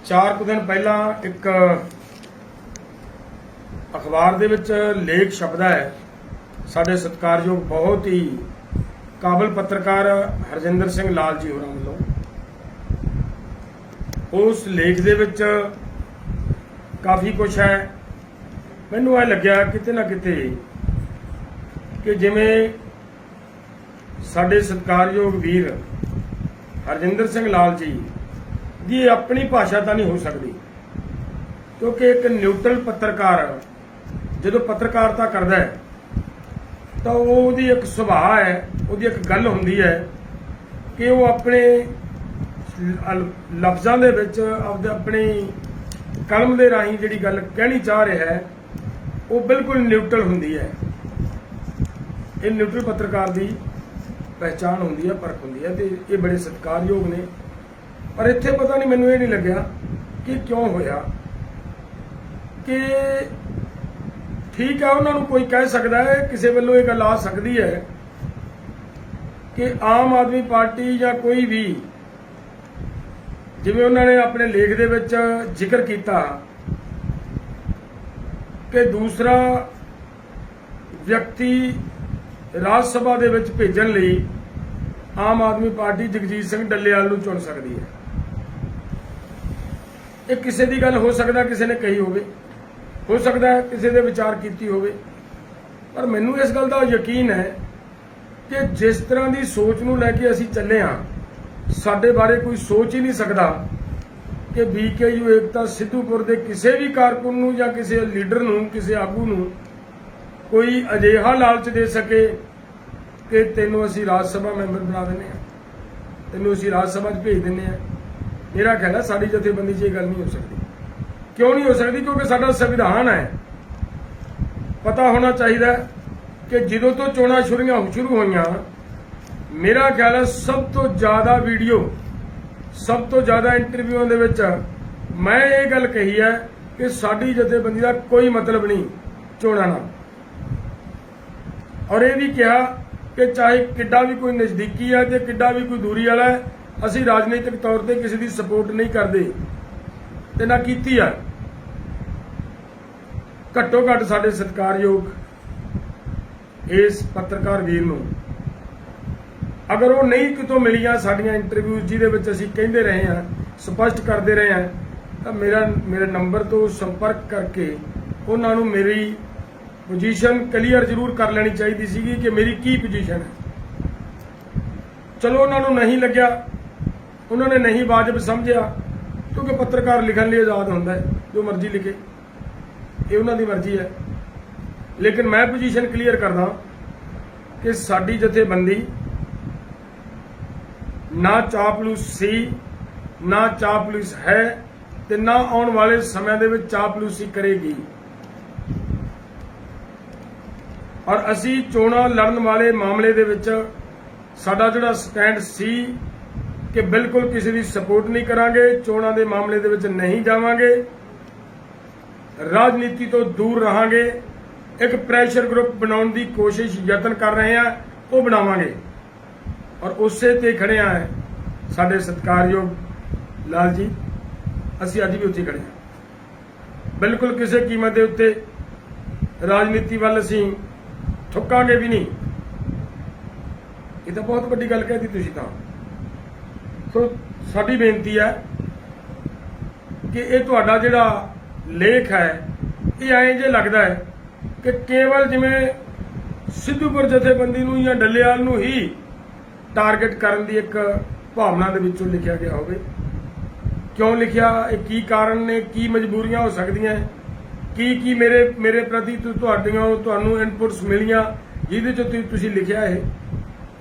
चार कुछ दिन पहला एक अखबार दे विच लेख छपदा है साडे सत्कारयोग बहुत ही काबिल पत्रकार हरजिंदर सिंह लाल जी होरां वल्लों। उस लेख दे विच काफ़ी कुछ है। मैनूं ऐ लग्या किते ना किते कि जिवें साडे सत्कारयोग वीर हरजिंदर सिंह लाल जी दी अपनी भाषा तो नहीं हो सकती, क्योंकि एक न्यूट्रल पत्रकार जो पत्रकारिता करता है तो वो एक सुभाव है, वो एक गल होंदी है कि वो अपने लफ्ज़ों के विच अपनी कलम के राही जिहड़ी गल कहनी चाह रहा है वो बिल्कुल न्यूट्रल होंदी है। ये न्यूट्रल पत्रकार की पहचान होंदी है, परख होंदी है, तो ये बड़े सत्कारयोग ने। पर इत्थे पता नहीं, मैनूं ये नहीं लग्या कि क्यों होया कि ठीक है उन्होंने कोई कह सकता है, किसी वालों ये गल आ सकती है कि आम आदमी पार्टी या कोई भी जिवें उन्होंने अपने लेख दे विच जिक्र किया कि दूसरा व्यक्ति राज सभा दे विच भेजण लई आम आदमी पार्टी जगजीत सिंह डल्लेवाल नूं चुन सकती है। ये किसी की गल हो सकता, किसी ने कही हो सकता है किसी ने विचार की होवे, पर मैनूं इस गल का यकीन है कि जिस तरह की सोच नूं लैके असीं चले हाँ, साडे बारे कोई सोच ही नहीं सकता कि BKU एकता सिद्धूपुर के किसी भी कारकुन नूं या किसी लीडर नूं, किसी आगू नूं कोई अजिहा लालच दे सके कि तैनूं असीं राज सभा मैंबर बना देने, तैनूं असीं राज सभा भेज देने। मेरा ख्याल है साडी जथेबंदी 'च ये गल नहीं हो सकती। क्यों नहीं हो सकती? क्योंकि साडा संविधान है। पता होना चाहिए कि जदों तो चोणां शुरू होईयां, मेरा ख्याल है सब तो ज़्यादा वीडियो, सब तो ज़्यादा इंटरव्यूआं दे विच मैं ये गल कही है कि साडी जथेबंदी का कोई मतलब नहीं चोणां नाल, और ये भी कहा कि चाहे किड्डा भी कोई नज़दीकी है तो किड्डा भी कोई दूरी वाला है, असीं राजनीतिक तौर पर किसी की सपोर्ट नहीं करते ते ना कीती है। घट्टो घट्ट साडे सत्कारयोग इस पत्रकार वीर नूं अगर वो नहीं कितों मिलियां साडियां इंटरव्यूज जिहदे विच असीं कहिंदे रहे हैं, स्पष्ट करते रहे हैं, तो मेरे नंबर तो संपर्क करके उन्हां नूं मेरी पोजीशन क्लीयर जरूर कर लेनी चाहिए सी कि मेरी की पोजीशन है। चलो उन्होंने नहीं लग्या, उन्होंने नहीं वाजिब समझिया, क्योंकि पत्रकार लिखण लई आज़ाद होंदा है, जो मर्जी लिखे, ये उन्हां दी मर्जी है। लेकिन मैं पोजीशन क्लीयर करदा कि साडी जथेबंदी ना चापलूस सी, ना चापलूस है, ते ना आउण वाले समय दे विच चापलूसी करेगी। और असी चोणां लड़न वाले मामले दे विच साडा जिहड़ा स्टैंड सी कि बिल्कुल किसी की सपोर्ट नहीं करांगे, चोणां दे मामले दे विच नहीं जावांगे, राजनीति तो दूर रहांगे, एक प्रैशर ग्रुप बनाउण दी कोशिश यतन कर रहे हैं, वो बनावांगे, और उसे ते खड़े हैं साडे सत्कारयोग लाल जी। असी अज भी उत्थे खड़े हैं, बिल्कुल किसी कीमत के उत्ते राजनीति वाल असी थुकांगे भी नहीं। ये तो बहुत वड्डी गल कहती तुसीं तां। तो साडी बेनती है कि ये तुहाडा जिहड़ा लेख है ये ऐं जे लगदा है कि केवल जिवें सिद्धूपुर जथेबंदी नूं या डल्लेवाल नूं ही टारगेट करन दी एक भावना दे विचों लिखिया गया होवे। क्यों लिखिया, की कारण ने, की मजबूरियां हो सकदियां, की मेरे प्रति तुहानूं इनपुट्स मिलियां जिहदे चों तुसीं लिखिया है।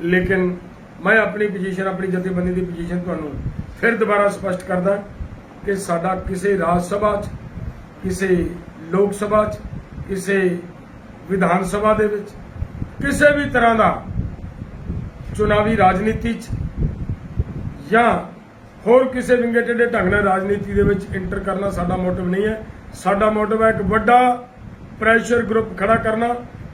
लेकिन मैं अपनी पोजीशन, अपनी जथेबंदी की पोजीशन तुहानूं फिर दोबारा स्पष्ट करदा कि साडा किसी राज सभा, किसी लोक सभा, किसी विधान सभा दे विच किसी भी तरह का चुनावी राजनीति या होर किसी विंगे टेढ़े ढंग नाल राजनीति दे विच इंटर करना साडा मोटिव नहीं है। साडा मोटिव है एक वड्डा प्रैशर ग्रुप खड़ा करना,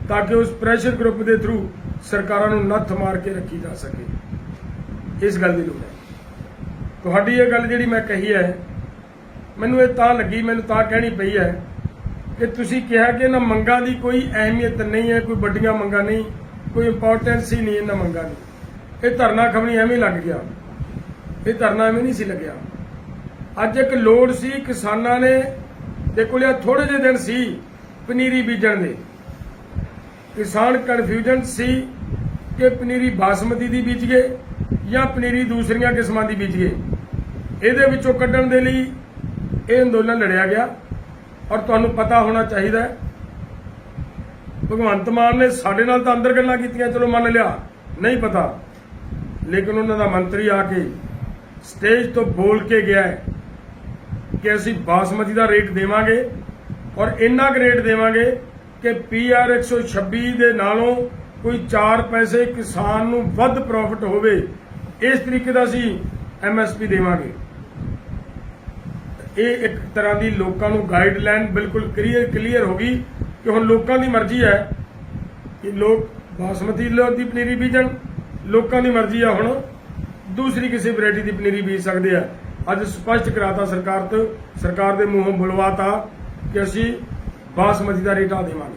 ताकि उस प्रैशर ग्रुप के थ्रू सरकारां नूं नत्थ मार के रखी जा सके। इस गल की लोड़ है। तुहाडी ये गल जिहड़ी मैं कही है ਮੈਨੂੰ ਇਹ ਤਾਂ ਲੱਗੀ, ਮੈਨੂੰ ਤਾਂ ਕਹਿਣੀ ਪਈ ਹੈ ਕਿ ਤੁਸੀਂ ਕਿਹਾ ਕਿ ਇਹਨਾਂ ਮੰਗਾਂ ਦੀ ਕੋਈ ਅਹਿਮੀਅਤ ਨਹੀਂ ਹੈ, ਕੋਈ ਵੱਡੀਆਂ ਮੰਗਾਂ ਨਹੀਂ, ਕੋਈ ਇੰਪੋਰਟੈਂਸ ਹੀ ਨਹੀਂ ਇਹਨਾਂ ਮੰਗਾਂ ਦੀ। ਇਹ ਧਰਨਾ ਖਮਣੀ ਐਵੇਂ ਲੱਗ ਗਿਆ, ਇਹ ਧਰਨਾ ਐਵੇਂ ਨਹੀਂ ਸੀ ਲੱਗਿਆ। ਅੱਜ ਇੱਕ ਲੋੜ ਸੀ ਕਿਸਾਨਾਂ ਨੇ ਦੇ ਕੋਲ ਥੋੜੇ ਜਿਹੇ ਦਿਨ ਸੀ ਪਨੀਰੀ ਬੀਜਣ ਦੇ। ਕਿਸਾਨ ਕਨਫਿਊਜ਼ਨ ਸੀ ਕਿ ਪਨੀਰੀ ਬਾਸਮਤੀ ਦੀ ਬੀਜੀਏ ਜਾਂ ਪਨੀਰੀ ਦੂਸਰੀਆਂ ਕਿਸਮਾਂ ਦੀ ਬੀਜੀਏ। ਇਹਦੇ ਵਿੱਚੋਂ ਕੱਢਣ ਦੇ ਲਈ ਇਹ ਅੰਦੋਲਨ ਲੜਿਆ ਗਿਆ। ਔਰ ਤੁਹਾਨੂੰ ਪਤਾ ਹੋਣਾ ਚਾਹੀਦਾ ਹੈ ਭਗਵੰਤ ਮਾਨ ਨੇ ਸਾਡੇ ਨਾਲ ਤਾਂ ਅੰਦਰ ਗੱਲਾਂ ਕੀਤੀਆਂ, ਚਲੋ ਮੰਨ ਲਿਆ, ਨਹੀਂ ਪਤਾ, ਲੇਕਿਨ ਉਹਨਾਂ ਦਾ ਮੰਤਰੀ ਆ ਕੇ ਸਟੇਜ ਤੋਂ ਬੋਲ ਕੇ ਗਿਆ ਹੈ ਕਿ ਅਸੀਂ ਬਾਸਮਤੀ ਦਾ ਰੇਟ ਦੇਵਾਂਗੇ ਔਰ ਇੰਨਾ ਕੁ ਰੇਟ ਦੇਵਾਂਗੇ ਕਿ PR 126 ਦੇ ਨਾਲੋਂ ਕੋਈ 4 ਪੈਸੇ ਕਿਸਾਨ ਨੂੰ ਵੱਧ ਪ੍ਰੋਫਿਟ ਹੋਵੇ। ਇਸ ਤਰੀਕੇ ਦਾ ਅਸੀਂ MSP ਦੇਵਾਂਗੇ। ਇਹ ਇੱਕ ਤਰ੍ਹਾਂ ਦੀ ਲੋਕਾਂ ਨੂੰ ਗਾਈਡਲਾਈਨ ਬਿਲਕੁਲ ਕਲੀਅਰ ਹੋ ਗਈ ਕਿ ਹੁਣ ਲੋਕਾਂ ਦੀ ਮਰਜ਼ੀ ਹੈ ਕਿ ਲੋਕ ਬਾਸਮਤੀ ਦੀ ਪਨੀਰੀ ਬੀਜਣ, ਲੋਕਾਂ ਦੀ ਮਰਜ਼ੀ ਆ ਹੁਣ ਦੂਸਰੀ ਕਿਸੇ ਵੈਰਾਈਟੀ ਦੀ ਪਨੀਰੀ ਬੀਜ ਸਕਦੇ ਆ। ਅੱਜ ਸਪਸ਼ਟ ਕਰਾਤਾ ਸਰਕਾਰ ਦੇ ਮੂੰਹੋਂ ਬੁਲਵਾਤਾ ਕਿ ਅਸੀਂ ਬਾਸਮਤੀ ਦਾ ਰੇਟ ਆ ਦੇਵਾਂਗੇ।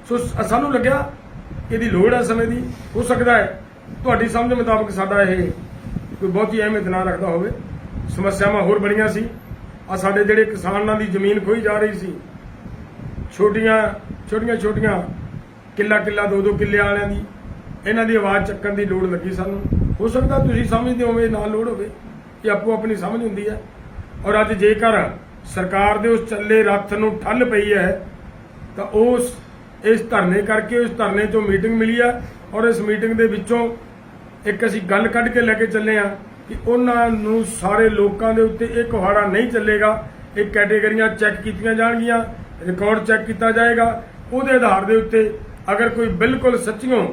ਸੋ ਸਾਨੂੰ ਲੱਗਿਆ ਕਿ ਇਹਦੀ ਲੋੜ ਹੈ ਸਮੇਂ ਦੀ। ਹੋ ਸਕਦਾ ਹੈ ਤੁਹਾਡੀ ਸਮਝ ਮੁਤਾਬਕ ਸਾਡਾ ਇਹ ਕੋਈ ਬਹੁਤੀ ਅਹਿਮੀਅਤ ਨਾ ਰੱਖਦਾ ਹੋਵੇ। ਸਮੱਸਿਆਵਾਂ ਹੋਰ ਬੜੀਆਂ ਸੀ। ਆ ਸਾਡੇ ਜਿਹੜੇ ਕਿਸਾਨਾਂ ਦੀ ਜ਼ਮੀਨ ਖੋਈ ਜਾ ਰਹੀ ਸੀ, ਛੋਟੀਆਂ ਕਿੱਲਾ 2-2 ਕਿੱਲੇ ਵਾਲਿਆਂ ਦੀ, ਇਹਨਾਂ ਦੀ ਆਵਾਜ਼ ਚੱਕਣ ਦੀ ਲੋੜ ਲੱਗੀ ਸਾਨੂੰ। ਹੋ ਸਕਦਾ ਤੁਸੀਂ ਸਮਝਦੇ ਹੋਵੇ ਨਾ ਲੋੜ ਹੋਵੇ, ਕਿ ਆਪੋ ਆਪਣੀ ਸਮਝ ਹੁੰਦੀ ਹੈ। ਔਰ ਅੱਜ ਜੇਕਰ ਸਰਕਾਰ ਦੇ ਉਸ ਚੱਲੇ ਰੱਥ ਨੂੰ ਠੱਲ ਪਈ ਹੈ ਤਾਂ ਇਸ ਧਰਨੇ ਕਰਕੇ ਉਸ ਧਰਨੇ 'ਚੋਂ ਮੀਟਿੰਗ ਮਿਲੀ ਹੈ ਔਰ ਇਸ ਮੀਟਿੰਗ ਦੇ ਵਿੱਚੋਂ ਇੱਕ ਅਸੀਂ ਗੱਲ ਕੱਢ ਕੇ ਲੈ ਕੇ ਚੱਲੇ ਹਾਂ ਕਿ ਉਹਨਾਂ ਨੂੰ ਸਾਰੇ ਲੋਕਾਂ ਦੇ ਉੱਤੇ ਇਹ ਕੁਹਾੜਾ ਨਹੀਂ ਚੱਲੇਗਾ। ਇਹ ਕੈਟੇਗਰੀਆਂ ਚੈੱਕ ਕੀਤੀਆਂ ਜਾਣਗੀਆਂ, ਰਿਕਾਰਡ ਚੈੱਕ ਕੀਤਾ ਜਾਏਗਾ। ਉਹਦੇ ਆਧਾਰ ਦੇ ਉੱਤੇ ਅਗਰ ਕੋਈ ਬਿਲਕੁਲ ਸੱਚੀਓ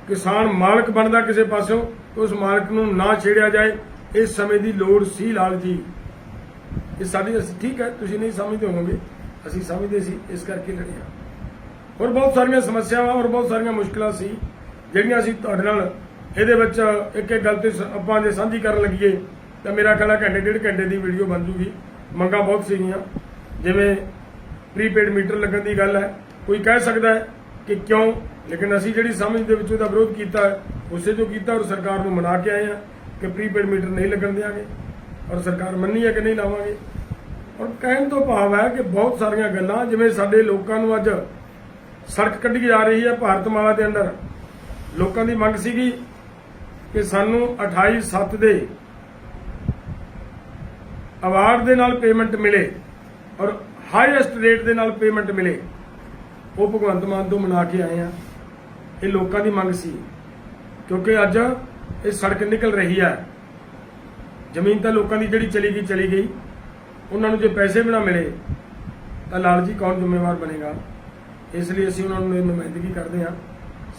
ਕਿਸਾਨ ਮਾਲਕ ਬਣਦਾ ਕਿਸੇ ਪਾਸੋਂ ਤਾਂ ਉਸ ਮਾਲਕ ਨੂੰ ਨਾ ਛੇੜਿਆ ਜਾਏ। ਇਸ ਸਮੇਂ ਦੀ ਲੋੜ ਸੀ ਲਾਲ ਜੀ। ਇਹ ਸਾਡੀ ਠੀਕ ਹੈ, ਤੁਸੀਂ ਨਹੀਂ ਸਮਝਦੇ ਹੋਵੋਗੇ, ਅਸੀਂ ਸਮਝਦੇ ਸੀ, ਇਸ ਕਰਕੇ ਲੜੇ ਹਾਂ। ਹੋਰ ਬਹੁਤ ਸਾਰੀਆਂ ਸਮੱਸਿਆਵਾਂ ਔਰ ਬਹੁਤ ਸਾਰੀਆਂ ਮੁਸ਼ਕਲਾਂ ਸੀ ਜਿਹੜੀਆਂ ਅਸੀਂ ਤੁਹਾਡੇ ਨਾਲ ਇਹਦੇ ਵਿੱਚ ਇੱਕ ਗੱਲ ਤੇ ਆਪਾਂ ਜੇ ਸਾਂਝੀ ਕਰਨ ਲੱਗੀਏ ਤਾਂ ਮੇਰਾ ਖਿਆਲ ਘੰਟੇ 1.5 ਘੰਟੇ ਦੀ ਵੀਡੀਓ ਬਣ ਜੂਗੀ। ਮੰਗਾਂ ਬਹੁਤ ਸੀਗੀਆਂ, ਜਿਵੇਂ ਪ੍ਰੀਪੇਡ ਮੀਟਰ ਲੱਗਣ ਦੀ ਗੱਲ ਹੈ। ਕੋਈ ਕਹਿ ਸਕਦਾ ਹੈ ਕਿ ਕਿਉਂ, ਲੇਕਿਨ ਅਸੀਂ ਜਿਹੜੀ ਸਮਝ ਦੇ ਵਿੱਚ ਉਹਦਾ ਵਿਰੋਧ ਕੀਤਾ ਹੈ ਉਸੇ ਜੋ ਕੀਤਾ ਔਰ ਸਰਕਾਰ ਨੂੰ ਮਨਾ ਕੇ ਆਏ ਹਾਂ ਕਿ ਪ੍ਰੀਪੇਡ ਮੀਟਰ ਨਹੀਂ ਲੱਗਣ ਦਿਆਂਗੇ ਔਰ ਸਰਕਾਰ ਮੰਨੀ ਹੈ ਕਿ ਨਹੀਂ ਲਾਵਾਂਗੇ। ਔਰ ਕਹਿਣ ਤੋਂ ਭਾਵ ਹੈ ਕਿ ਬਹੁਤ ਸਾਰੀਆਂ ਗੱਲਾਂ, ਜਿਵੇਂ ਸਾਡੇ ਲੋਕਾਂ ਨੂੰ ਅੱਜ ਸੜਕ ਕੱਢੀ ਜਾ ਰਹੀ ਹੈ ਭਾਰਤਮਾਲਾ ਦੇ ਅੰਦਰ। ਲੋਕਾਂ ਦੀ ਮੰਗ ਸੀਗੀ ਕਿ ਸਾਨੂੰ 28/7 ਦੇ ਅਵਾਰਡ ਦੇ ਨਾਲ ਪੇਮੈਂਟ ਮਿਲੇ ਔਰ ਹਾਈਐਸਟ ਰੇਟ ਦੇ ਨਾਲ ਪੇਮੈਂਟ ਮਿਲੇ। ਉਹ ਭਗਵੰਤ ਮਾਨ ਤੋਂ ਮਨਾ ਕੇ ਆਏ ਆ। ਇਹ ਲੋਕਾਂ ਦੀ ਮੰਗ ਸੀ ਕਿਉਂਕਿ ਅੱਜ ਇਹ ਸੜਕ ਨਿਕਲ ਰਹੀ ਹੈ। ਜ਼ਮੀਨ ਤਾਂ ਲੋਕਾਂ ਦੀ ਜਿਹੜੀ ਚਲੀ ਗਈ, ਉਹਨਾਂ ਨੂੰ ਜੇ ਪੈਸੇ ਵੀ ਨਾ ਮਿਲੇ ਤਾਂ ਲਾਲ ਜੀ ਕੌਣ ਜ਼ਿੰਮੇਵਾਰ ਬਣੇਗਾ। ਇਸ ਲਈ ਅਸੀਂ ਉਹਨਾਂ ਨੂੰ ਨੁਮਾਇੰਦਗੀ ਕਰਦੇ ਹਾਂ।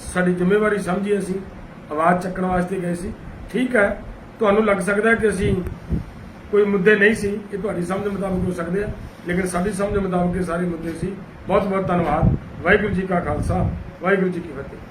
ਸਾਡੀ ਜ਼ਿੰਮੇਵਾਰੀ ਸਮਝੀ ਅਸੀਂ ਆਵਾਜ਼ ਚੱਕਣ ਵਾਸਤੇ ਗਏ ਸੀ। ਠੀਕ ਹੈ, ਤੁਹਾਨੂੰ ਲੱਗ ਸਕਦਾ ਕਿ ਅਸੀਂ ਕੋਈ ਮੁੱਦੇ ਨਹੀਂ ਸੀ, ਇਹ ਤੁਹਾਡੀ ਸਮਝ ਮੁਤਾਬਕ ਹੋ ਸਕਦੇ ਆ, ਲੇਕਿਨ ਸਾਡੀ ਸਮਝ ਮੁਤਾਬਕ ਇਹ ਸਾਰੇ ਮੁੱਦੇ ਸੀ। ਬਹੁਤ ਬਹੁਤ ਧੰਨਵਾਦ। ਵਾਹਿਗੁਰੂ ਜੀ ਕਾ ਖਾਲਸਾ, ਵਾਹਿਗੁਰੂ ਜੀ ਕੀ ਫਤਿਹ।